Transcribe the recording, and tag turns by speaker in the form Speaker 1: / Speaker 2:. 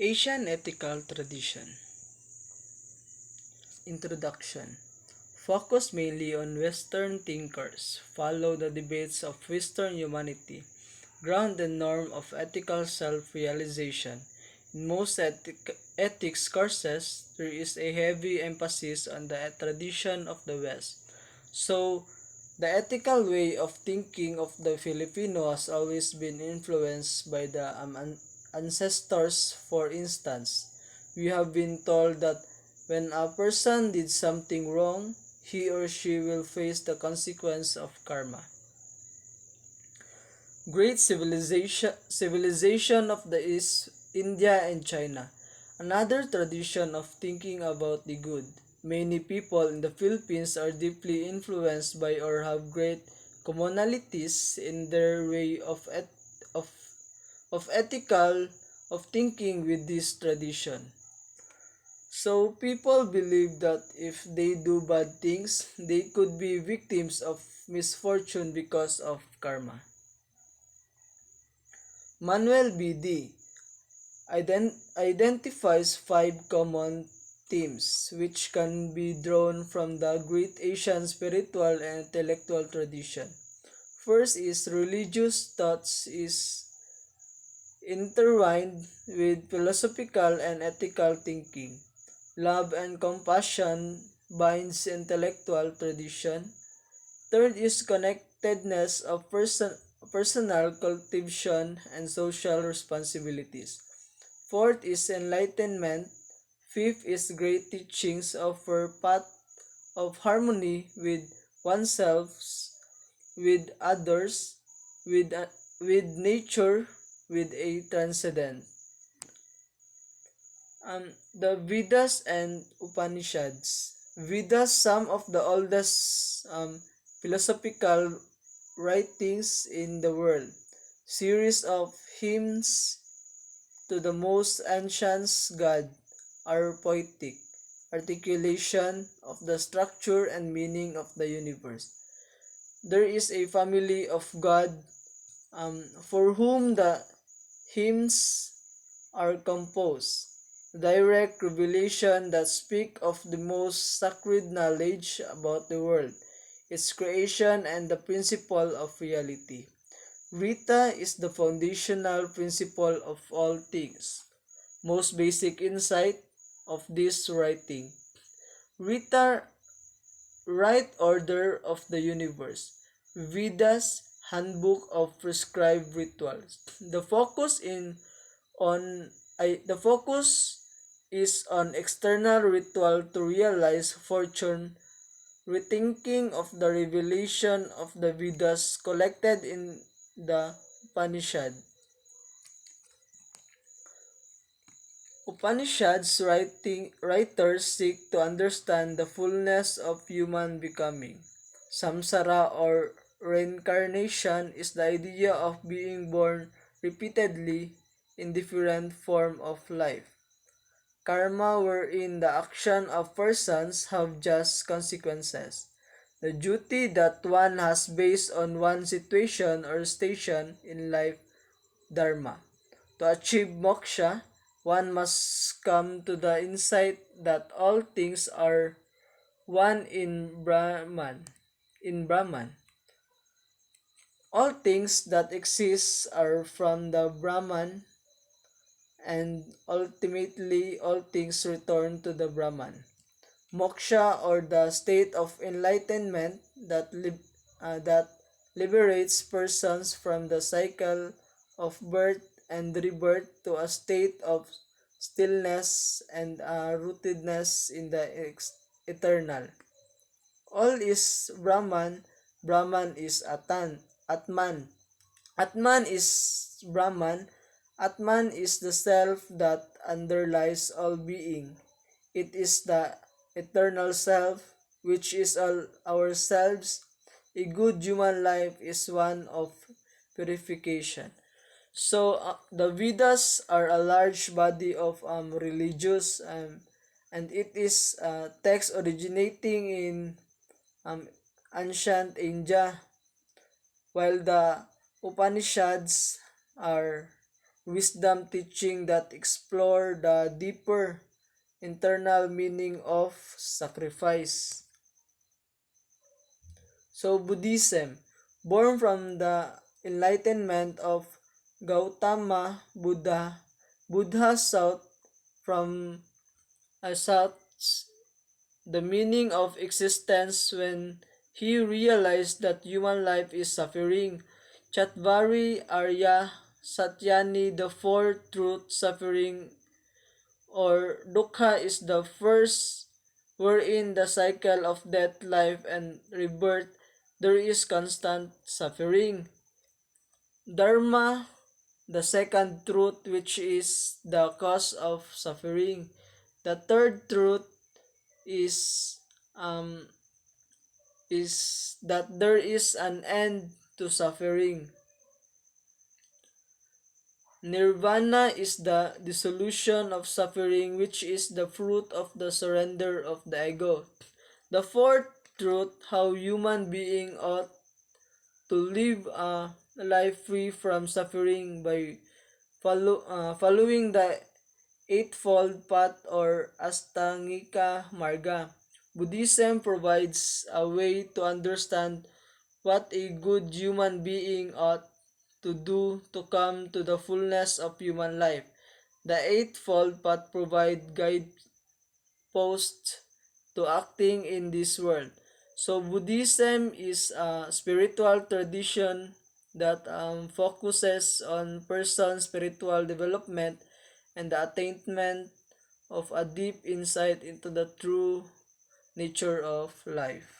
Speaker 1: Asian Ethical Tradition. Introduction. Focus mainly on Western thinkers, follow the debates of Western humanity, ground the norm of ethical self-realization. In most ethics courses, there is a heavy emphasis on the tradition of the West. So, the ethical way of thinking of the Filipino has always been influenced by the ancestors. For instance, we have been told that when a person did something wrong, he or she will face the consequence of karma. Great civilization of the East, India and China. Another tradition of thinking about the good. Many people in the Philippines are deeply influenced by or have great commonalities in their way of, of ethical of thinking with this tradition. So people believe that if they do bad things, they could be victims of misfortune because of karma. Manuel B.D. Identifies five common themes which can be drawn from the great Asian spiritual and intellectual tradition. First is religious thoughts is intertwined with philosophical and ethical thinking. Love and compassion binds intellectual tradition. Third is connectedness of personal cultivation and social responsibilities. Fourth is enlightenment. Fifth is great teachings offer path of harmony with oneself, with others, with, with nature, with a transcendent. The Vedas and Upanishads. Vedas, some of the oldest philosophical writings in the world. Series of hymns to the most ancient god are poetic articulation of the structure and meaning of the universe. There is a family of God for whom the hymns are composed. Direct revelation that speak of the most sacred knowledge about the world, its creation and the principle of reality. Rita is the foundational principle of all things. Most basic insight of this writing. Rita, right order of the universe. Vedas, handbook of prescribed rituals. The focus is on external ritual to realize fortune, rethinking of the revelation of the Vedas collected in the Upanishad. Writers seek to understand the fullness of human becoming. Samsara or reincarnation is the idea of being born repeatedly in different form of life. Karma wherein the action of persons have just consequences. The duty that one has based on one situation or station in life, dharma. To achieve moksha, one must come to the insight that all things are one in Brahman. In Brahman, all things that exist are from the Brahman, and ultimately all things return to the Brahman. Moksha, or the state of enlightenment that liberates persons from the cycle of birth and rebirth to a state of stillness and rootedness in the eternal. All is Brahman, Brahman is Atman. Atman is Brahman, Atman is the self that underlies all being. It is the eternal self, which is all ourselves. A good human life is one of purification. So the Vedas are a large body of religious and it is text originating in um, ancient India, while the Upanishads are wisdom teaching that explore the deeper internal meaning of sacrifice. So Buddhism, born from the enlightenment of Gautama Buddha, Buddha sought from sought the meaning of existence when he realized that human life is suffering. Chatvari Arya Satyani, the fourth truth, suffering or dukkha, is the first, wherein the cycle of death, life, and rebirth there is constant suffering. Dharma, the second truth, which is the cause of suffering. The third truth is um that there is an end to suffering. Nirvana is the dissolution of suffering, which is the fruit of the surrender of the ego. The fourth truth, how human being ought to live a life free from suffering by following the Eightfold Path or Astangika Marga. Buddhism provides a way to understand what a good human being ought to do to come to the fullness of human life. The Eightfold Path provide guideposts to acting in this world. So Buddhism is a spiritual tradition that focuses on person's spiritual development and the attainment of a deep insight into the true nature of life.